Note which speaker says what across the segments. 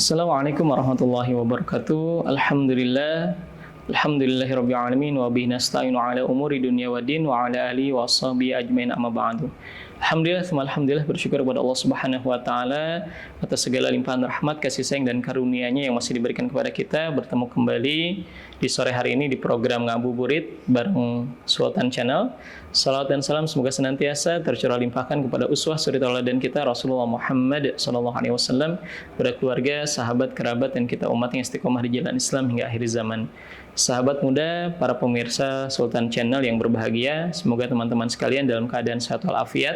Speaker 1: Assalamualaikum warahmatullahi wabarakatuh. Alhamdulillahirabbil alamin wa bihi nasta'inu ala umuri dunya waddin wa ala alihi washabihi ajmain amma ba'du. Alhamdulillah bersyukur kepada Allah Subhanahu wa taala atas segala limpahan rahmat, kasih sayang dan karunia-Nya yang masih diberikan kepada kita, bertemu kembali di sore hari ini di program Ngabuburit bareng Sultan Channel. Salawat dan salam semoga senantiasa tercurah limpahkan kepada uswah suri tauladan kita Rasulullah Muhammad sallallahu alaihi wasallam, kepada keluarga, sahabat, kerabat dan kita umat yang istiqomah di jalan Islam hingga akhir zaman. Sahabat muda, para pemirsa Sultan Channel yang berbahagia, semoga teman-teman sekalian dalam keadaan sehat walafiat,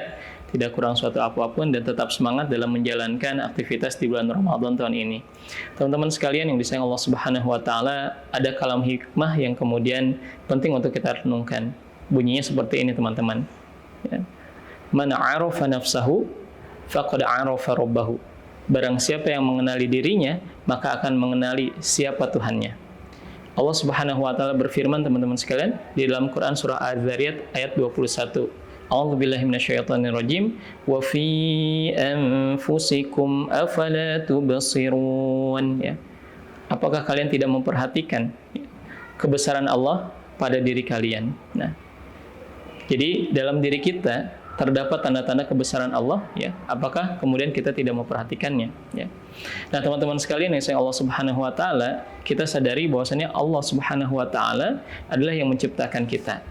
Speaker 1: tidak kurang suatu apapun dan tetap semangat dalam menjalankan aktivitas di bulan Ramadan tahun ini. Teman-teman sekalian yang disayang Allah Subhanahu wa taala, ada kalam hikmah yang kemudian penting untuk kita renungkan. Bunyinya seperti ini, teman-teman. Ya. Man 'arafa nafsahu faqad 'arafa rabbahu. Barang siapa yang mengenali dirinya, maka akan mengenali siapa Tuhannya. Allah Subhanahu wa taala berfirman, teman-teman sekalian, di dalam Quran surah Az-Zariyat ayat 21. A'udzubillahi minasyaitonirrajim. Wa fi anfusikum afala tubsirun. Ya. Apakah kalian tidak memperhatikan kebesaran Allah pada diri kalian? Nah, jadi dalam diri kita terdapat tanda-tanda kebesaran Allah, ya. Apakah kemudian kita tidak memperhatikannya, ya? Nah, teman-teman sekalian yang sayang Allah Subhanahu wa taala, kita sadari bahwasanya Allah Subhanahu wa taala adalah yang menciptakan kita.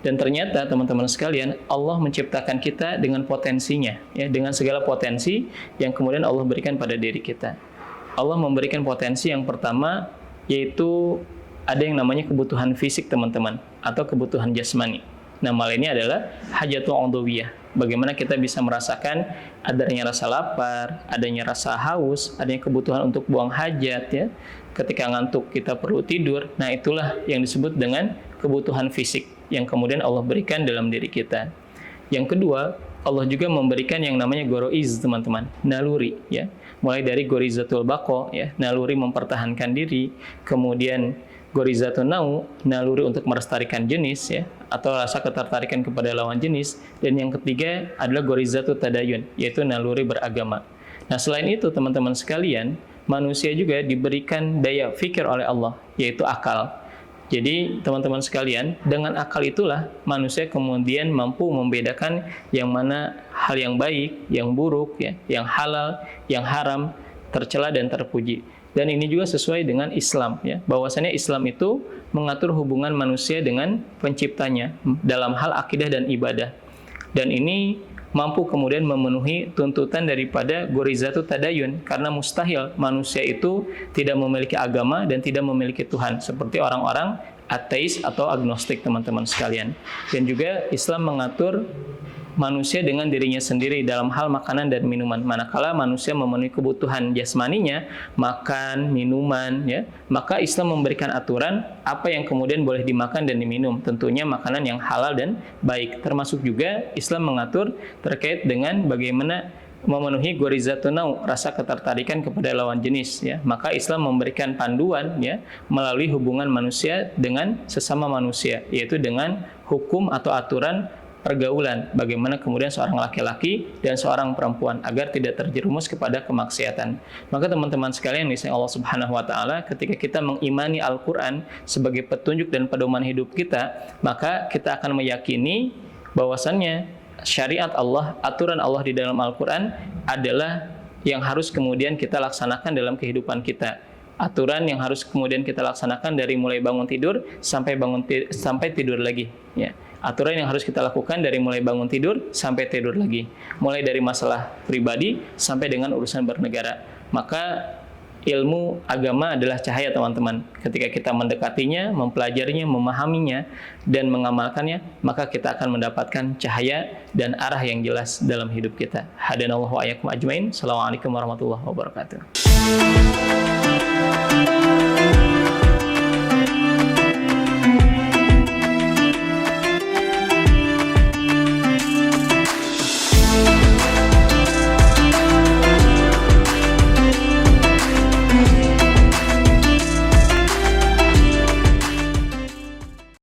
Speaker 1: Dan ternyata teman-teman sekalian, Allah menciptakan kita dengan potensinya, ya, dengan segala potensi yang kemudian Allah berikan pada diri kita. Allah memberikan potensi yang pertama, yaitu ada yang namanya kebutuhan fisik, teman-teman, atau kebutuhan jasmani. Nama lainnya adalah hajatul udhawiyah. Bagaimana kita bisa merasakan adanya rasa lapar, adanya rasa haus, adanya kebutuhan untuk buang hajat, ya. Ketika ngantuk kita perlu tidur. Nah, itulah yang disebut dengan kebutuhan fisik yang kemudian Allah berikan dalam diri kita. Yang kedua, Allah juga memberikan yang namanya goroiz, teman-teman, naluri, ya. Mulai dari gorizatul baqo, ya, naluri mempertahankan diri, kemudian gorizatun nau, naluri untuk melestarikan jenis, ya, atau rasa ketertarikan kepada lawan jenis. Dan yang ketiga adalah gorizatut tadayun, yaitu naluri beragama. Nah, selain itu teman-teman sekalian, manusia juga diberikan daya fikir oleh Allah, yaitu akal. Jadi teman-teman sekalian, dengan akal itulah manusia kemudian mampu membedakan yang mana hal yang baik, yang buruk, ya, yang halal, yang haram, tercela dan terpuji. Dan ini juga sesuai dengan Islam, ya, bahwasanya Islam itu mengatur hubungan manusia dengan penciptanya dalam hal akidah dan ibadah. Dan ini mampu kemudian memenuhi tuntutan daripada gorizatut tadayun, karena mustahil manusia itu tidak memiliki agama dan tidak memiliki Tuhan, seperti orang-orang ateis atau agnostik, teman-teman sekalian. Dan juga Islam mengatur manusia dengan dirinya sendiri dalam hal makanan dan minuman. Manakala manusia memenuhi kebutuhan jasmaninya, makan, minuman, ya, maka Islam memberikan aturan apa yang kemudian boleh dimakan dan diminum. Tentunya makanan yang halal dan baik. Termasuk juga Islam mengatur terkait dengan bagaimana memenuhi gorizatun nau, rasa ketertarikan kepada lawan jenis, ya. Maka Islam memberikan panduan, ya, melalui hubungan manusia dengan sesama manusia, yaitu dengan hukum atau aturan pergaulan, bagaimana kemudian seorang laki-laki dan seorang perempuan agar tidak terjerumus kepada kemaksiatan. Maka teman-teman sekalian disayang Allah Subhanahu wa taala, ketika kita mengimani Al-Qur'an sebagai petunjuk dan pedoman hidup kita, maka kita akan meyakini bahwasannya syariat Allah, aturan Allah di dalam Al-Qur'an adalah yang harus kemudian kita laksanakan dalam kehidupan kita. Aturan yang harus kemudian kita laksanakan dari mulai bangun tidur sampai tidur lagi, ya. Aturan yang harus kita lakukan dari mulai bangun tidur sampai tidur lagi, mulai dari masalah pribadi sampai dengan urusan bernegara. Maka ilmu agama adalah cahaya, teman-teman. Ketika kita mendekatinya, mempelajarinya, memahaminya, dan mengamalkannya, maka kita akan mendapatkan cahaya dan arah yang jelas dalam hidup kita. Hadanallahu wa iyyakum ajmain. Assalamualaikum warahmatullahi wabarakatuh.